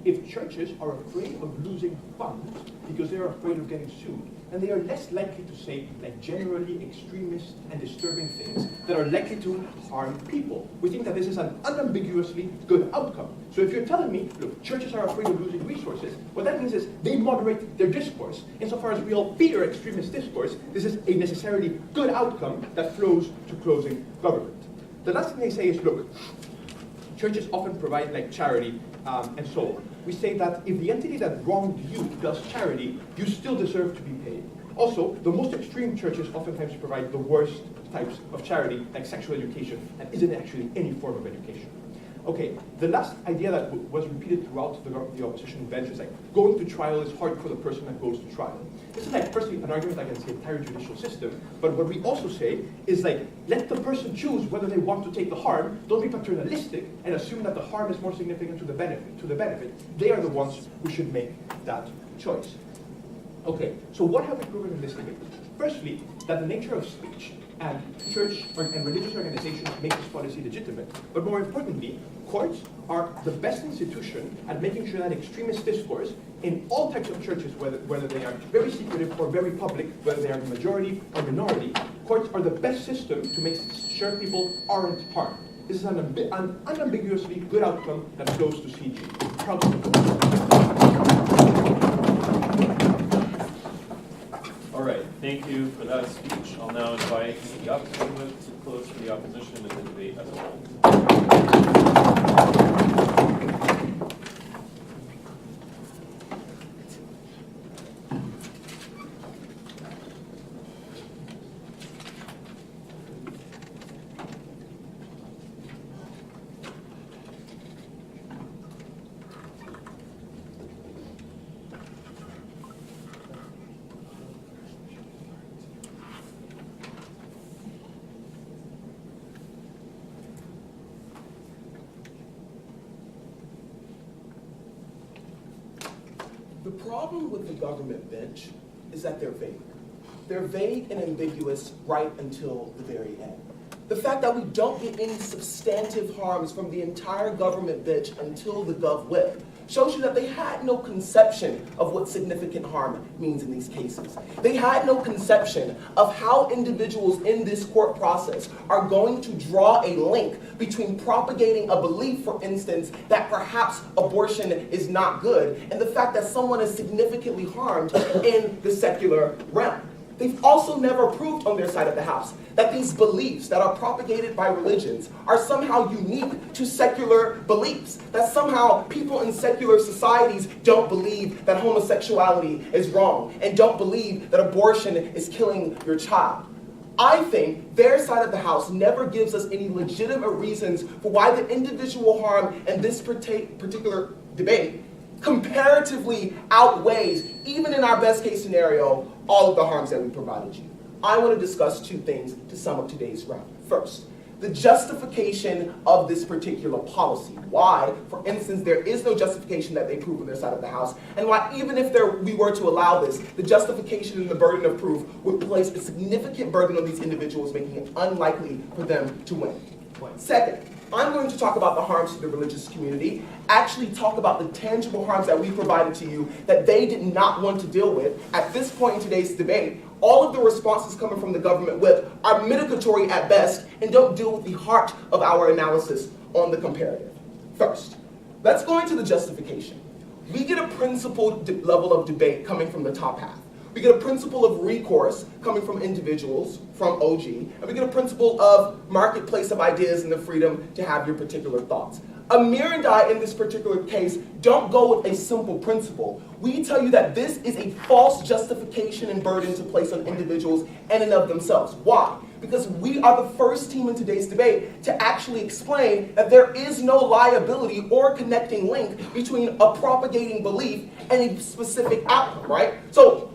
if churches are afraid of losing funds because they're afraid of getting sued, then they are less likely to say generally extremist and disturbing things that are likely to harm people. We think that this is an unambiguously good outcome. So if you're telling me, look, churches are afraid of losing resources, what that means is they moderate their discourse. Insofar as we all fear extremist discourse, this is a necessarily good outcome that flows to closing government. The last thing they say is, look, churches often provide charity and so on. We say that if the entity that wronged you does charity, you still deserve to be paid. Also, the most extreme churches oftentimes provide the worst types of charity, like sexual education, and isn't actually any form of education. Okay, the last idea that was repeated throughout the opposition bench is going to trial is hard for the person that goes to trial. This is firstly an argument against the entire judicial system, but what we also say is let the person choose whether they want to take the harm. Don't be paternalistic and assume that the harm is more significant to the benefit. They are the ones who should make that choice. Okay, so what have we proven in this debate? Firstly, that the nature of speech and church and religious organizations make this policy legitimate. But more importantly, courts are the best institution at making sure that extremist discourse in all types of churches, whether they are very secretive or very public, whether they are the majority or minority, courts are the best system to make sure people aren't harmed. This is an unambiguously good outcome that flows to CG. Proud All right, thank you for that speech. I'll now invite the opposition whip to close for the opposition and the debate as a whole. problem with the government bench is that they're vague. They're vague and ambiguous right until the very end. The fact that we don't get any substantive harms from the entire government bench until the Gov Whip shows you that they had no conception of what significant harm means in these cases. They had no conception of how individuals in this court process are going to draw a link between propagating a belief, for instance, that perhaps abortion is not good, and the fact that someone is significantly harmed in the secular realm. They've also never proved on their side of the house that these beliefs that are propagated by religions are somehow unique to secular beliefs, that somehow people in secular societies don't believe that homosexuality is wrong and don't believe that abortion is killing your child. I think their side of the house never gives us any legitimate reasons for why the individual harm in this particular debate comparatively outweighs, even in our best case scenario, all of the harms that we provided you. I want to discuss two things to sum up today's round. First, the justification of this particular policy. Why, for instance, there is no justification that they prove on their side of the house, and why even if we were to allow this, the justification and the burden of proof would place a significant burden on these individuals, making it unlikely for them to win. Second, I'm going to talk about the harms to the religious community, actually talk about the tangible harms that we provided to you that they did not want to deal with. At this point in today's debate, all of the responses coming from the government whip are mitigatory at best and don't deal with the heart of our analysis on the comparative. First, let's go into the justification. We get a principled level of debate coming from the top half. We get a principle of recourse coming from individuals, from OG, and we get a principle of marketplace of ideas and the freedom to have your particular thoughts. Amir and I, in this particular case, don't go with a simple principle. We tell you that this is a false justification and burden to place on individuals in and of themselves. Why? Because we are the first team in today's debate to actually explain that there is no liability or connecting link between a propagating belief and a specific outcome, right? So,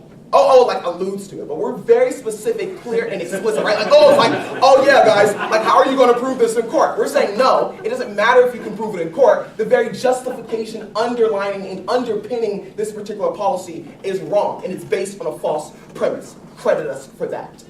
like alludes to it, but we're very specific, clear, and explicit, right? Oh yeah, guys, like how are you going to prove this in court? We're saying no, it doesn't matter if you can prove it in court. The very justification underlining and underpinning this particular policy is wrong, and it's based on a false premise. Credit us for that.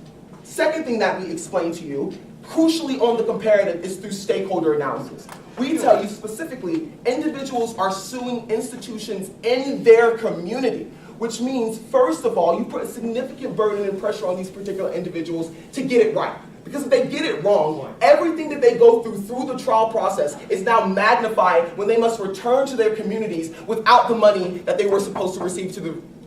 Second thing that we explain to you, crucially on the comparative, is through stakeholder analysis. We tell you specifically, individuals are suing institutions in their community, which means, first of all, you put a significant burden and pressure on these particular individuals to get it right. Because if they get it wrong, everything that they go through the trial process is now magnified when they must return to their communities without the money that they were supposed to receive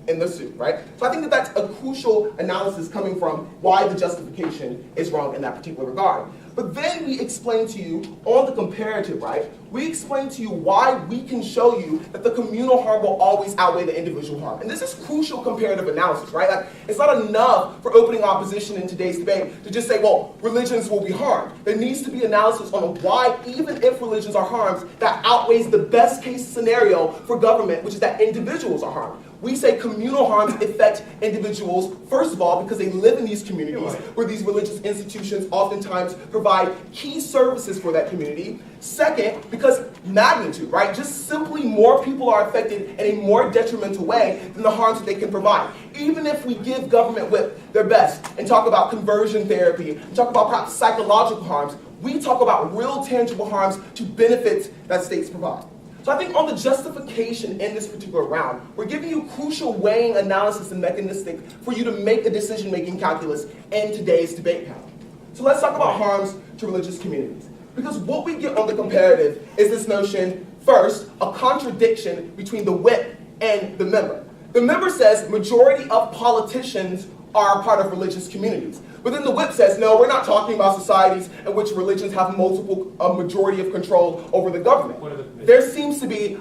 in the suit, right? So I think that that's a crucial analysis coming from why the justification is wrong in that particular regard. But then we explain to you on the comparative, right? We explain to you why we can show you that the communal harm will always outweigh the individual harm. And this is crucial comparative analysis, right? Like, it's not enough for opening opposition in today's debate to just say, well, religions will be harmed. There needs to be analysis on why, even if religions are harmed, that outweighs the best case scenario for government, which is that individuals are harmed. We say communal harms affect individuals, first of all, because they live in these communities where these religious institutions oftentimes provide key services for that community. Second, because magnitude, right? Just simply more people are affected in a more detrimental way than the harms that they can provide. Even if we give government whip their best and talk about conversion therapy, and talk about perhaps psychological harms, we talk about real tangible harms to benefits that states provide. So I think on the justification in this particular round, we're giving you crucial weighing analysis and mechanistic for you to make a decision-making calculus in today's debate panel. So let's talk about harms to religious communities. Because what we get on the comparative is this notion, first, a contradiction between the whip and the member. The member says majority of politicians are part of religious communities. But then the whip says, no, we're not talking about societies in which religions have a majority of control over the government. There seems to be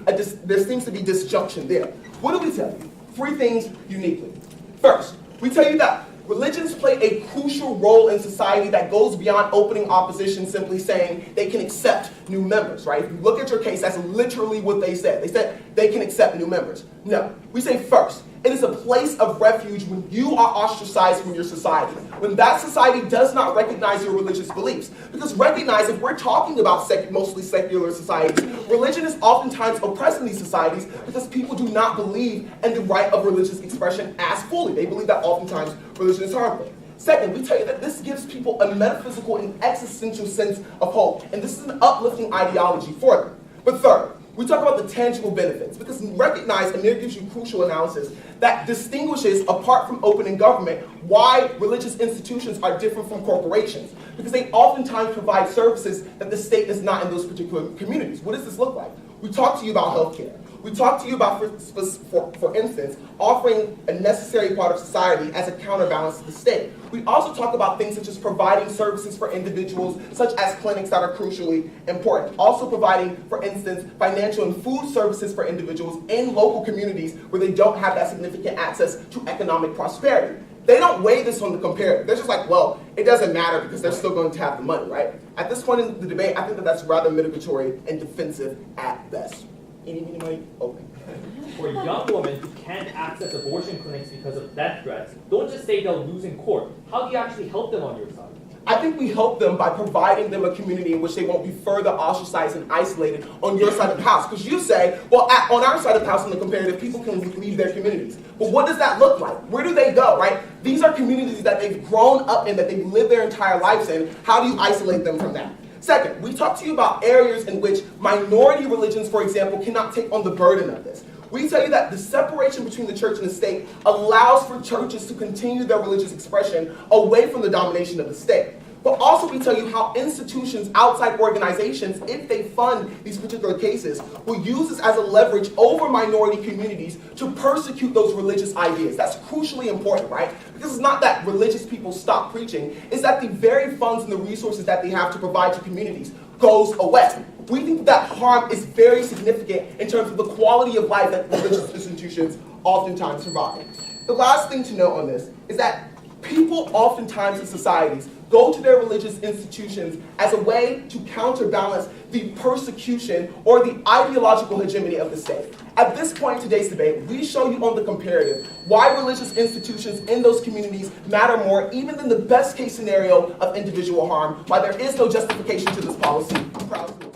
disjunction there. What do we tell you? Three things uniquely. First, we tell you that religions play a crucial role in society that goes beyond opening opposition simply saying they can accept new members, right? If you look at your case, that's literally what they said. They said they can accept new members. No. We say first, It is a place of refuge when you are ostracized from your society, when that society does not recognize your religious beliefs. Because recognize, if we're talking about mostly secular societies, religion is oftentimes oppressed in these societies because people do not believe in the right of religious expression as fully. They believe that oftentimes religion is harmful. Second, we tell you that this gives people a metaphysical and existential sense of hope, and this is an uplifting ideology for them. But third, we talk about the tangible benefits, because recognize, and there gives you crucial analysis that distinguishes, apart from opening government, why religious institutions are different from corporations. Because they oftentimes provide services that the state is not in those particular communities. What does this look like? We talk to you about healthcare. We talk to you about, for instance, offering a necessary part of society as a counterbalance to the state. We also talk about things such as providing services for individuals, such as clinics that are crucially important. Also providing, for instance, financial and food services for individuals in local communities where they don't have that significant access to economic prosperity. They don't weigh this on the comparative. They're just like, well, it doesn't matter because they're still going to have the money, right? At this point in the debate, I think that that's rather mitigatory and defensive at best. Anybody? Okay. For young women who can't access abortion clinics because of death threats, don't just say they'll lose in court. How do you actually help them on your side? I think we help them by providing them a community in which they won't be further ostracized and isolated on your side of the house. Because you say, well, on our side of the house in the comparative, people can leave their communities. But what does that look like? Where do they go, right? These are communities that they've grown up in, that they've lived their entire lives in. How do you isolate them from that? Second, we talk to you about areas in which minority religions, for example, cannot take on the burden of this. We tell you that the separation between the church and the state allows for churches to continue their religious expression away from the domination of the state. But also we tell you how institutions, outside organizations, if they fund these particular cases, will use this as a leverage over minority communities to persecute those religious ideas. That's crucially important, right? Because it's not that religious people stop preaching, it's that the very funds and the resources that they have to provide to communities goes away. We think that harm is very significant in terms of the quality of life that religious institutions oftentimes provide. The last thing to note on this is that people oftentimes in societies go to their religious institutions as a way to counterbalance the persecution or the ideological hegemony of the state. At this point in today's debate, we show you on the comparative why religious institutions in those communities matter more even than the best case scenario of individual harm, why there is no justification to this policy. I'm proud to